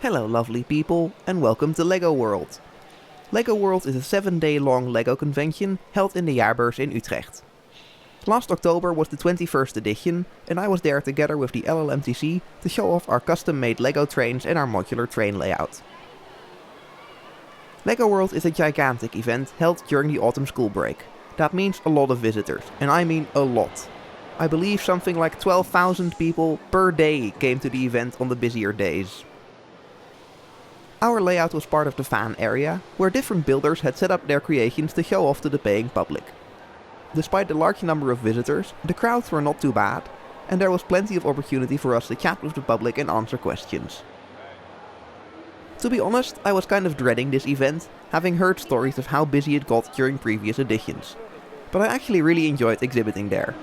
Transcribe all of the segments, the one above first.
Hello lovely people, and welcome to LEGO World. LEGO World is a 7-day long LEGO convention held in the Jaarbeurs in Utrecht. Last October was the 21st edition, and I was there together with the LLMTC to show off our custom-made LEGO trains and our modular train layout. LEGO World is a gigantic event held during the autumn school break. That means a lot of visitors, and I mean a lot. I believe something like 12,000 people per day came to the event on the busier days. Our layout was part of the fan area, where different builders had set up their creations to show off to the paying public. Despite the large number of visitors, the crowds were not too bad, and there was plenty of opportunity for us to chat with the public and answer questions. To be honest, I was kind of dreading this event, having heard stories of how busy it got during previous editions. But I actually really enjoyed exhibiting there.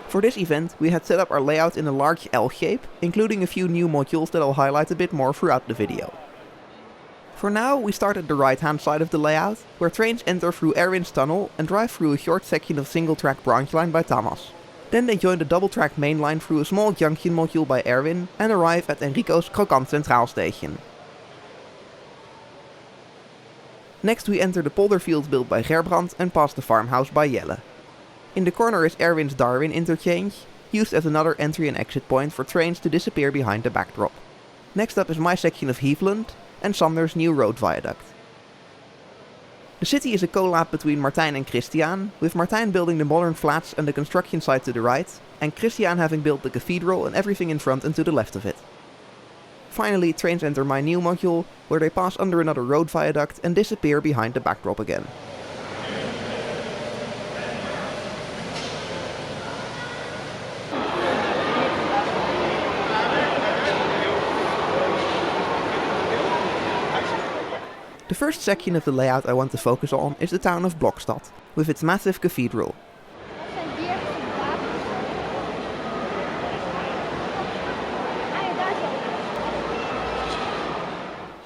For this event, we had set up our layout in a large L shape, including a few new modules that I'll highlight a bit more throughout the video. For now, we start at the right hand side of the layout, where trains enter through Erwin's tunnel and drive through a short section of single track branch line by Thomas. Then they join the double track main line through a small junction module by Erwin and arrive at Enrico's Krokant Centraal station. Next we enter the polderfield built by Gerbrand and pass the farmhouse by Jelle. In the corner is Erwin's Darwin interchange, used as another entry and exit point for trains to disappear behind the backdrop. Next up is my section of Heathland and Sander's new road viaduct. The city is a collab between Martijn and Christian, with Martijn building the modern flats and the construction site to the right, and Christian having built the cathedral and everything in front and to the left of it. Finally, trains enter my new module, where they pass under another road viaduct and disappear behind the backdrop again. The first section of the layout I want to focus on is the town of Blokstad, with its massive cathedral.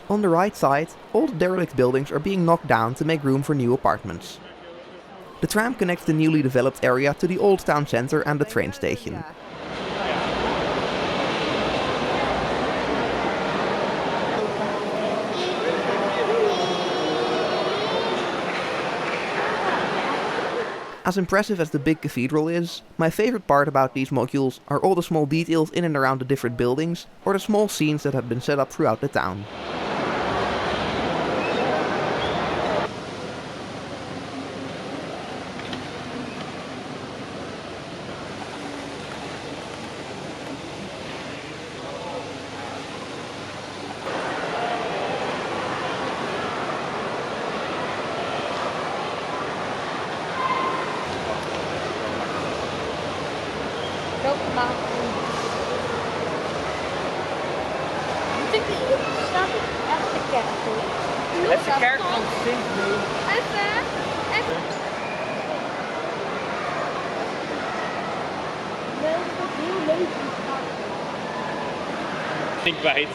On the right side, all the derelict buildings are being knocked down to make room for new apartments. The tram connects the newly developed area to the old town centre and the train station. As impressive as the big cathedral is, my favorite part about these modules are all the small details in and around the different buildings, or the small scenes that have been set up throughout the town. Het is de kerk van Sint-Louis. Even. Heel leuk. Ik kwijt.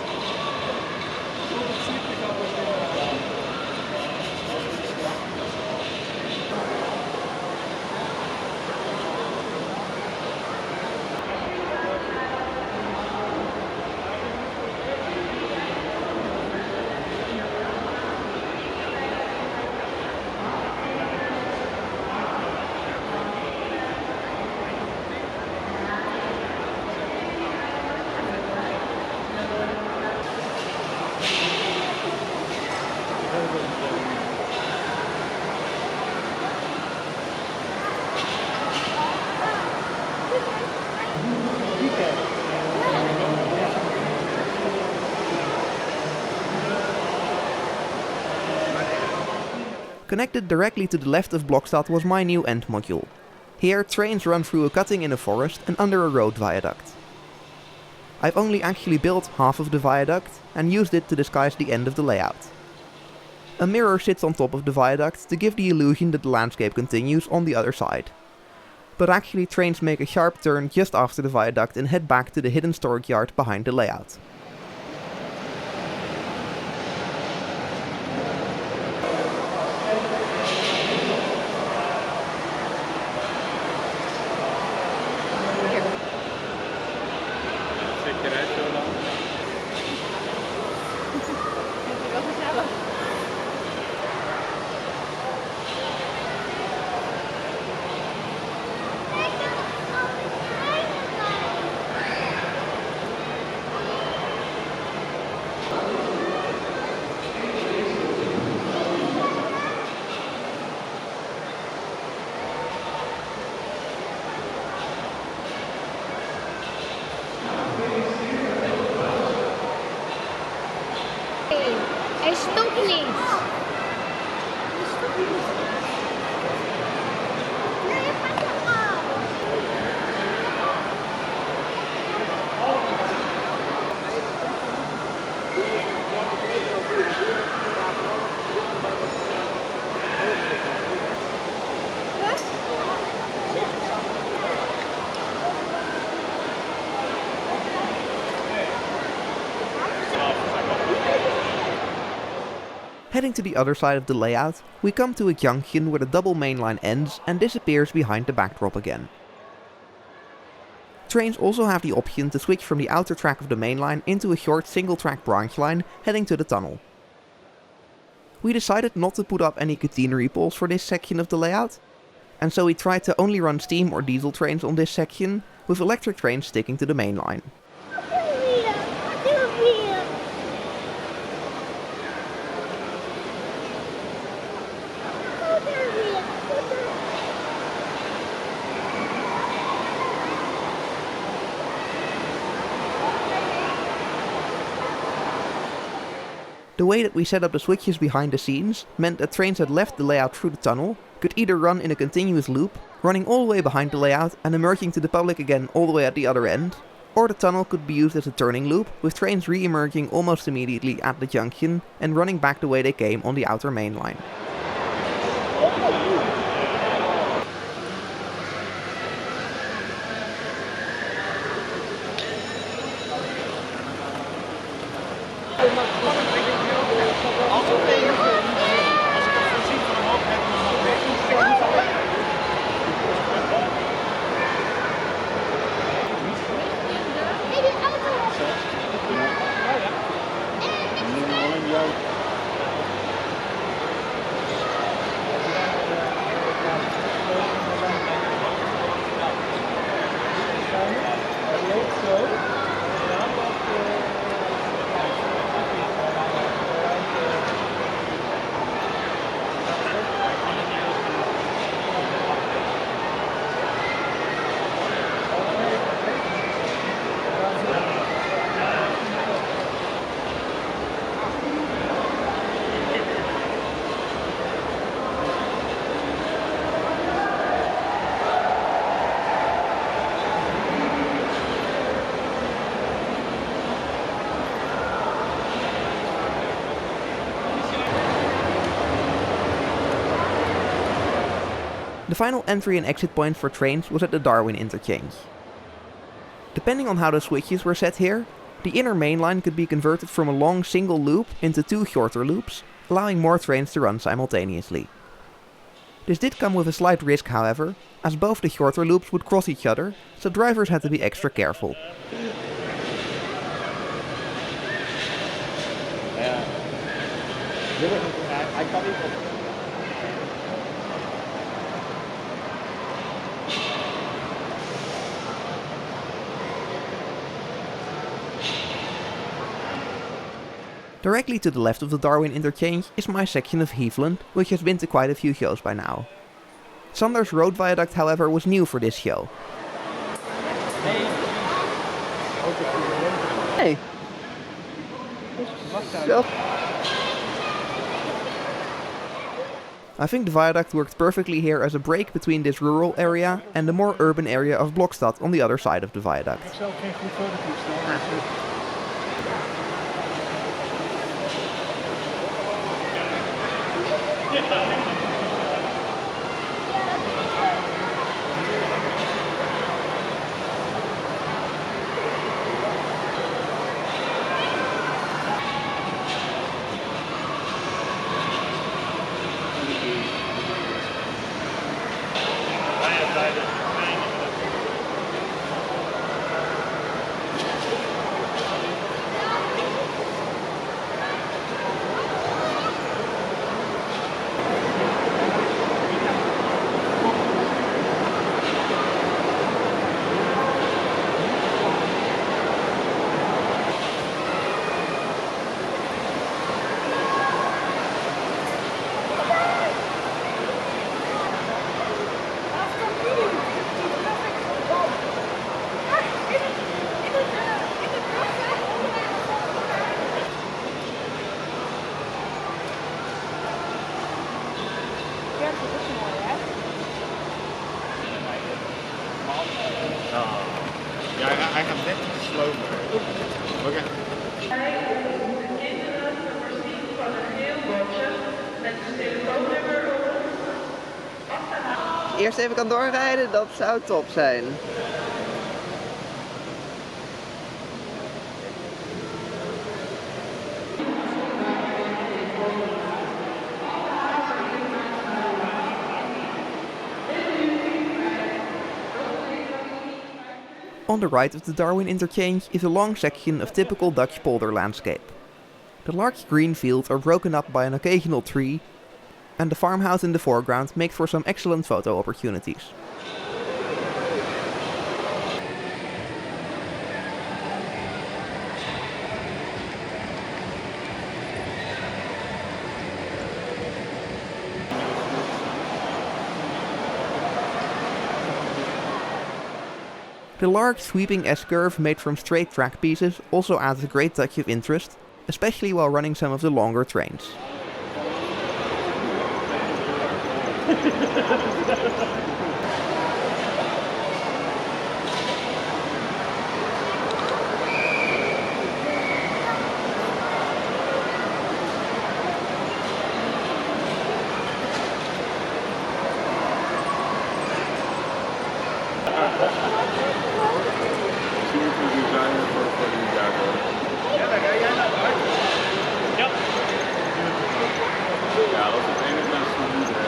Connected directly to the left of Blokstad was my new end module. Here, trains run through a cutting in a forest and under a road viaduct. I've only actually built half of the viaduct and used it to disguise the end of the layout. A mirror sits on top of the viaduct to give the illusion that the landscape continues on the other side. But actually trains make a sharp turn just after the viaduct and head back to the hidden storage yard behind the layout. Zit je eruit zo lang? Wel gezellig. Hij stopt niet. Hij stopt niet. Nee, je gaat eraf. Heading to the other side of the layout, we come to a junction where the double main line ends and disappears behind the backdrop again. Trains also have the option to switch from the outer track of the main line into a short single track branch line heading to the tunnel. We decided not to put up any catenary poles for this section of the layout, and so we tried to only run steam or diesel trains on this section, with electric trains sticking to the main line. The way that we set up the switches behind the scenes meant that trains that left the layout through the tunnel could either run in a continuous loop, running all the way behind the layout and emerging to the public again all the way at the other end, or the tunnel could be used as a turning loop, with trains re-emerging almost immediately at the junction and running back the way they came on the outer main line. The final entry and exit point for trains was at the Darwin interchange. Depending on how the switches were set here, the inner main line could be converted from a long single loop into two shorter loops, allowing more trains to run simultaneously. This did come with a slight risk, however, as both the shorter loops would cross each other, so drivers had to be extra careful. Directly to the left of the Darwin interchange is my section of Heathland, which has been to quite a few shows by now. Sanders Road Viaduct, however, was new for this show. Hey! I think the viaduct worked perfectly here as a break between this rural area and the more urban area of Blokstad on the other side of the viaduct. Ja, hij gaat net iets slomer. Oké. Eerst even kan doorrijden, dat zou top zijn. On the right of the Darwin interchange is a long section of typical Dutch polder landscape. The large green fields are broken up by an occasional tree, and the farmhouse in the foreground makes for some excellent photo opportunities. The large sweeping S-curve made from straight track pieces also adds a great touch of interest, especially while running some of the longer trains. Misschien moeten we designen voor die daardoor. Ja, daar ga jij naar buiten. Ja. Ja, dat is het enige mensen die doen.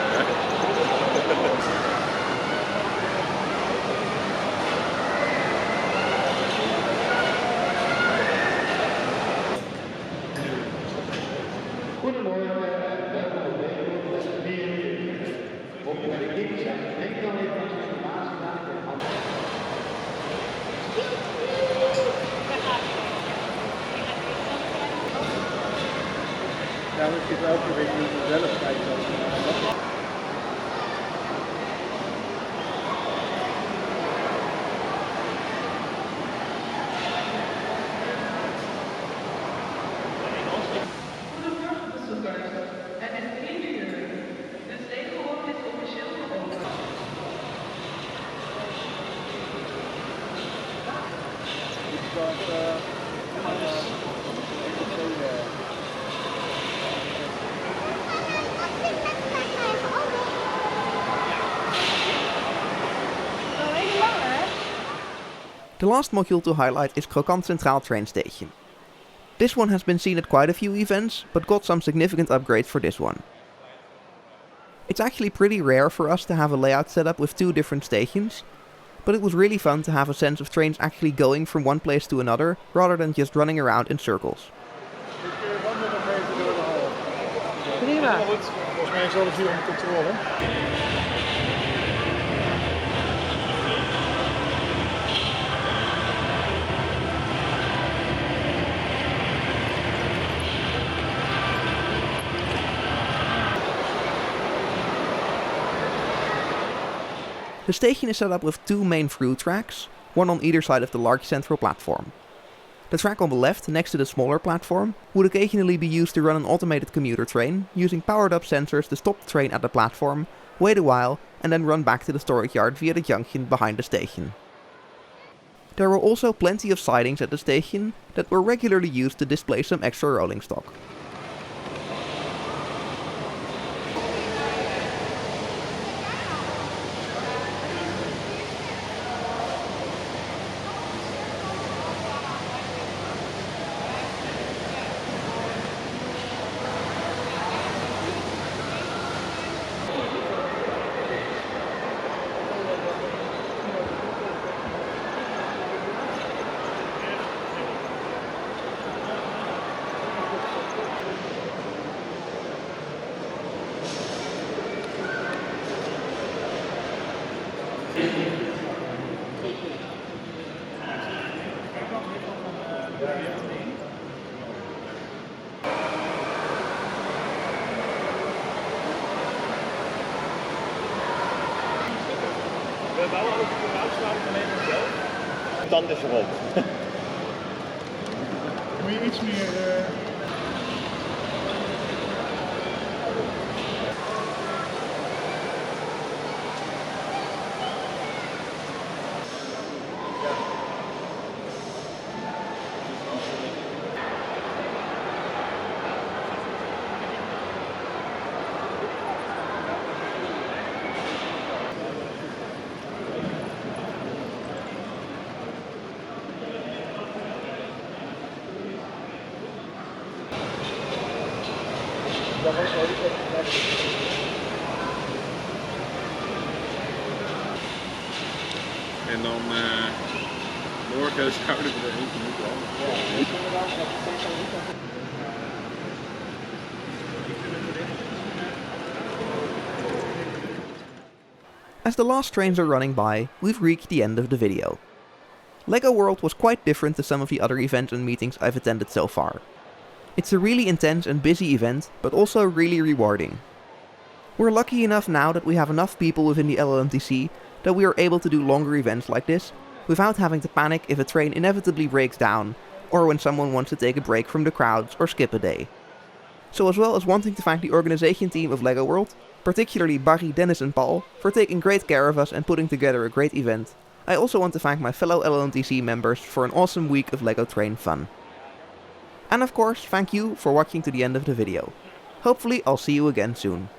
Ja, maar je elke week niet zelf kijken. The last module to highlight is Krokant Centraal train station. This one has been seen at quite a few events, but got some significant upgrades for this one. It's actually pretty rare for us to have a layout set up with two different stations, but it was really fun to have a sense of trains actually going from one place to another, rather than just running around in circles. Prima. Volgens mij is alles hier onder controle. The station is set up with two main through tracks, one on either side of the large central platform. The track on the left, next to the smaller platform, would occasionally be used to run an automated commuter train, using powered up sensors to stop the train at the platform, wait a while, and then run back to the storage yard via the junction behind the station. There were also plenty of sidings at the station that were regularly used to display some extra rolling stock. bouwen alles kunnen uitsluiten van Nederland zelf. De tand is rond. Moet je iets meer... En dan morgen zouden we er eentje moeten halen. As the last trains are running by, we've reached the end of the video. LEGO World was quite different to some of the other events and meetings I've attended so far. It's a really intense and busy event, but also really rewarding. We're lucky enough now that we have enough people within the LLMTC that we are able to do longer events like this, without having to panic if a train inevitably breaks down, or when someone wants to take a break from the crowds or skip a day. So as well as wanting to thank the organization team of LEGO World, particularly Barry, Dennis and Paul, for taking great care of us and putting together a great event, I also want to thank my fellow LLMTC members for an awesome week of LEGO train fun. And of course, thank you for watching to the end of the video. Hopefully I'll see you again soon.